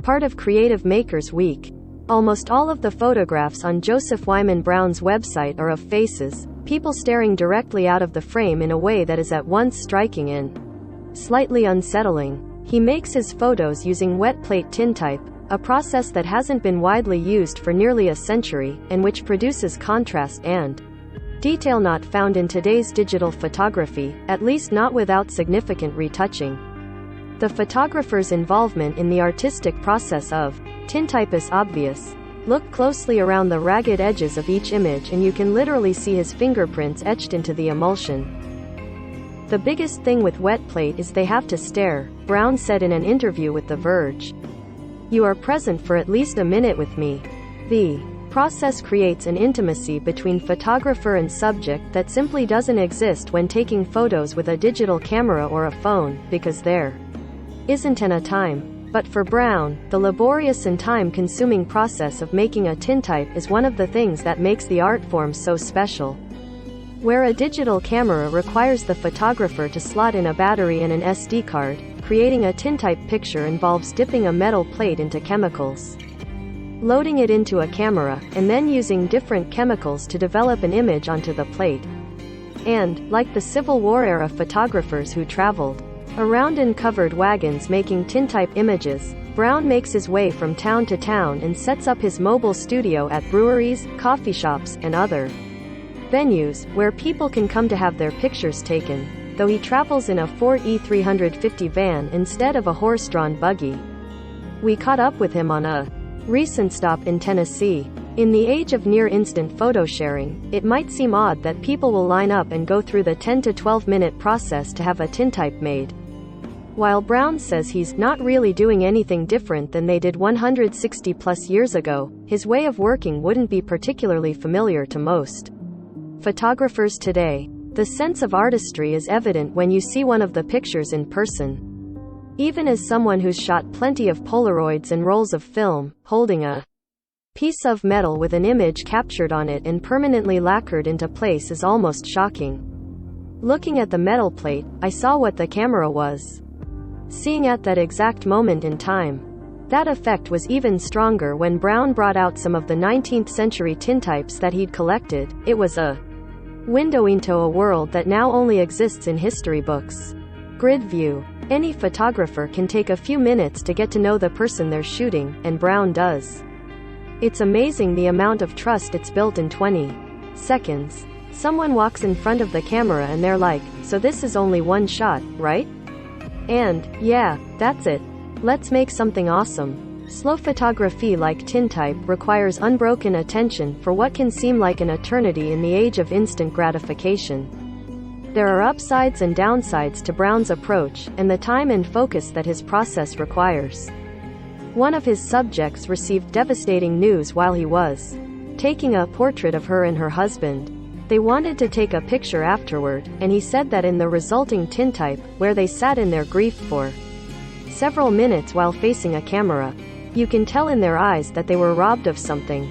part of Creative Makers Week. Almost all of the photographs on Joseph Wyman Brown's website are of faces, people staring directly out of the frame in a way that is at once striking and slightly unsettling. He makes his photos using wet plate tintype, a process that hasn't been widely used for nearly a century, and which produces contrast and detail not found in today's digital photography, at least not without significant retouching. The photographer's involvement in the artistic process of tintype is obvious. Look closely around the ragged edges of each image and you can literally see his fingerprints etched into the emulsion. The biggest thing with wet plate is they have to stare, Brown said in an interview with The Verge. You are present for at least a minute with me. The process creates an intimacy between photographer and subject that simply doesn't exist when taking photos with a digital camera or a phone, because there isn't a time. But for Brown, the laborious and time-consuming process of making a tintype is one of the things that makes the art form so special. Where a digital camera requires the photographer to slot in a battery and an SD card, creating a tintype picture involves dipping a metal plate into chemicals, loading it into a camera, and then using different chemicals to develop an image onto the plate. And, like the Civil War era photographers who traveled around in covered wagons making tintype images, Brown makes his way from town to town and sets up his mobile studio at breweries, coffee shops, and other venues, where people can come to have their pictures taken, though he travels in a Ford E350 van instead of a horse-drawn buggy. We caught up with him on a recent stop in Tennessee. In the age of near-instant photo sharing, it might seem odd that people will line up and go through the 10 to 12-minute process to have a tintype made. While Brown says he's not really doing anything different than they did 160-plus years ago, his way of working wouldn't be particularly familiar to most photographers today. The sense of artistry is evident when you see one of the pictures in person. Even as someone who's shot plenty of Polaroids and rolls of film, holding a piece of metal with an image captured on it and permanently lacquered into place is almost shocking. Looking at the metal plate, I saw what the camera was seeing at that exact moment in time. That effect was even stronger when Brown brought out some of the 19th century tintypes that he'd collected. It was a window into a world that now only exists in history books. Grid view. Any photographer can take a few minutes to get to know the person they're shooting, and Brown does. It's amazing the amount of trust it's built in 20 seconds. Someone walks in front of the camera and they're like, "So this is only one shot, right?" And, "Yeah, that's it. Let's make something awesome." Slow photography like tintype requires unbroken attention for what can seem like an eternity in the age of instant gratification. There are upsides and downsides to Brown's approach, and the time and focus that his process requires. One of his subjects received devastating news while he was taking a portrait of her and her husband. They wanted to take a picture afterward, and he said that in the resulting tintype, where they sat in their grief for several minutes while facing a camera, you can tell in their eyes that they were robbed of something.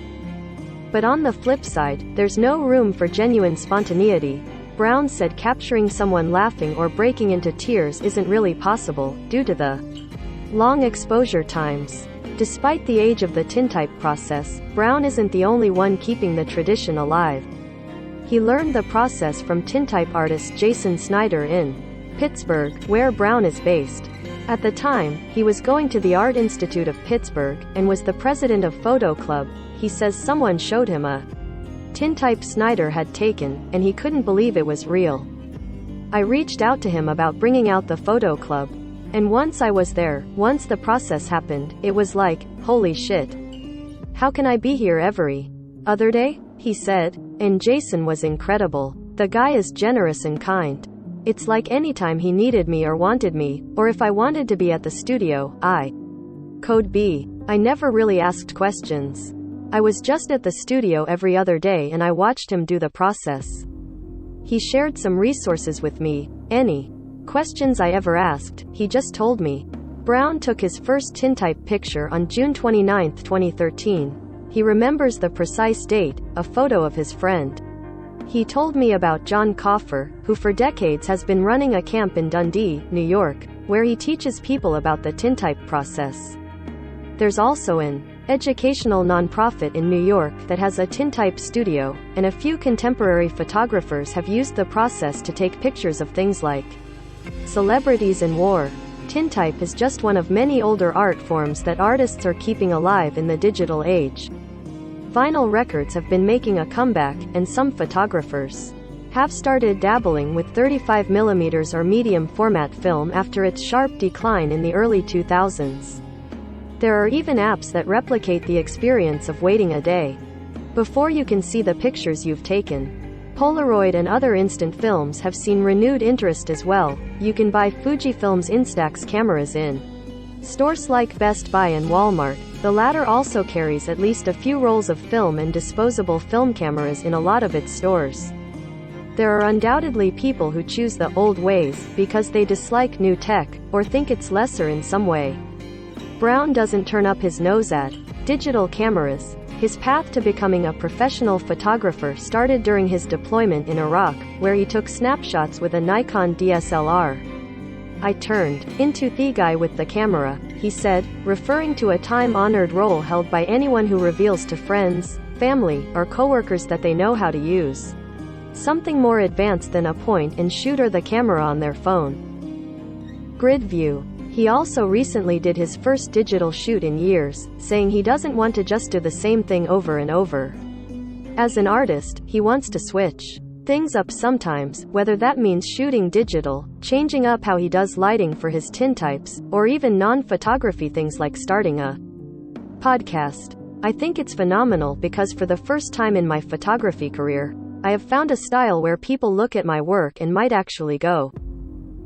But on the flip side, there's no room for genuine spontaneity. Brown said capturing someone laughing or breaking into tears isn't really possible, due to the long exposure times. Despite the age of the tintype process, Brown isn't the only one keeping the tradition alive. He learned the process from tintype artist Jason Snyder in Pittsburgh, where Brown is based. At the time, he was going to the Art Institute of Pittsburgh, and was the president of Photo Club. He says someone showed him a tintype Snyder had taken, and he couldn't believe it was real. I reached out to him about bringing out the Photo Club. And once I was there, once the process happened, it was like, holy shit. How can I be here every other day? He said. And Jason was incredible. The guy is generous and kind. It's like anytime he needed me or wanted me, or if I wanted to be at the studio, could be. I never really asked questions. I was just at the studio every other day and I watched him do the process. He shared some resources with me. Any questions I ever asked, he just told me. Brown took his first tintype picture on June 29, 2013. He remembers the precise date, a photo of his friend. He told me about John Coffer, who for decades has been running a camp in Dundee, New York, where he teaches people about the tintype process. There's also an educational nonprofit in New York that has a tintype studio, and a few contemporary photographers have used the process to take pictures of things like celebrities and war. Tintype is just one of many older art forms that artists are keeping alive in the digital age. Vinyl records have been making a comeback, and some photographers have started dabbling with 35mm or medium format film after its sharp decline in the early 2000s. There are even apps that replicate the experience of waiting a day before you can see the pictures you've taken. Polaroid and other instant films have seen renewed interest as well. You can buy Fujifilm's Instax cameras in stores like Best Buy and Walmart. The latter also carries at least a few rolls of film and disposable film cameras in a lot of its stores. There are undoubtedly people who choose the old ways because they dislike new tech, or think it's lesser in some way. Brown doesn't turn up his nose at digital cameras. His path to becoming a professional photographer started during his deployment in Iraq, where he took snapshots with a Nikon DSLR. "I turned into the guy with the camera," he said, referring to a time-honored role held by anyone who reveals to friends, family, or coworkers that they know how to use something more advanced than a point-and-shoot or the camera on their phone. Grid view. He also recently did his first digital shoot in years, saying he doesn't want to just do the same thing over and over. As an artist, he wants to switch things up sometimes, whether that means shooting digital, changing up how he does lighting for his tintypes, or even non-photography things like starting a podcast. "I think it's phenomenal because for the first time in my photography career, I have found a style where people look at my work and might actually go,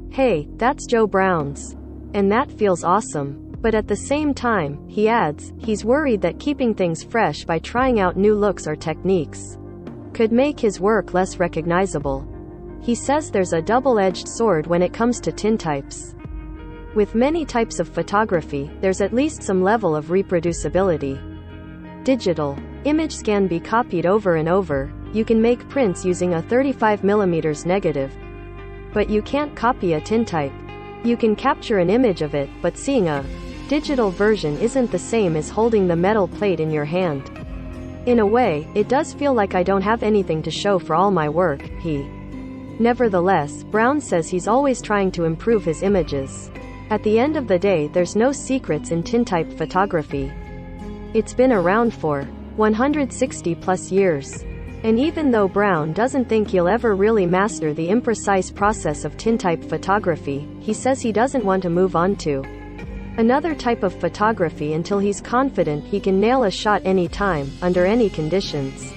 'Hey, that's Joe Brown's.' And that feels awesome." But at the same time, he adds, he's worried that keeping things fresh by trying out new looks or techniques could make his work less recognizable. He says there's a double-edged sword when it comes to tintypes. With many types of photography, there's at least some level of reproducibility. Digital image can be copied over and over. You can make prints using a 35mm negative. But you can't copy a tintype. You can capture an image of it, but seeing a digital version isn't the same as holding the metal plate in your hand. "In a way, it does feel like I don't have anything to show for all my work," he. Nevertheless, Brown says he's always trying to improve his images. At the end of the day, there's no secrets in tintype photography. It's been around for 160 plus years. And even though Brown doesn't think he'll ever really master the imprecise process of tintype photography, he says he doesn't want to move on to another type of photography until he's confident he can nail a shot any time, under any conditions.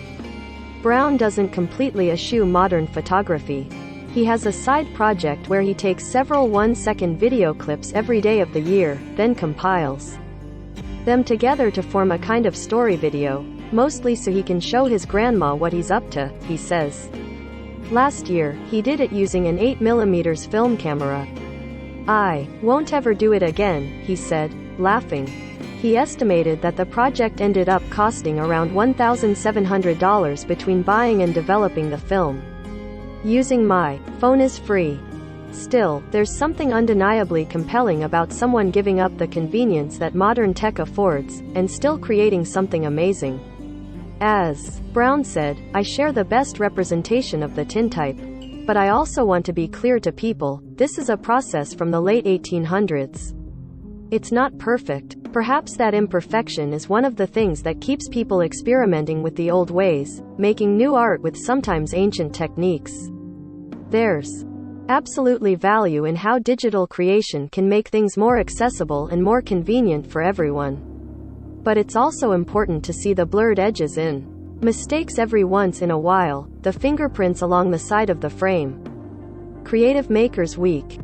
Brown doesn't completely eschew modern photography. He has a side project where he takes several one-second video clips every day of the year, then compiles them together to form a kind of story video, mostly so he can show his grandma what he's up to, he says. Last year, he did it using an 8mm film camera. "I won't ever do it again," he said, laughing. He estimated that the project ended up costing around $1,700 between buying and developing the film. "Using my phone is free. Still, there's something undeniably compelling about someone giving up the convenience that modern tech affords, and still creating something amazing." As Brown said, "I share the best representation of the tintype. But I also want to be clear to people, this is a process from the late 1800s. It's not perfect. Perhaps that imperfection is one of the things that keeps people experimenting with the old ways, making new art with sometimes ancient techniques. There's absolutely value in how digital creation can make things more accessible and more convenient for everyone. But it's also important to see the blurred edges in mistakes every once in a while, the fingerprints along the side of the frame." Creative Makers Week.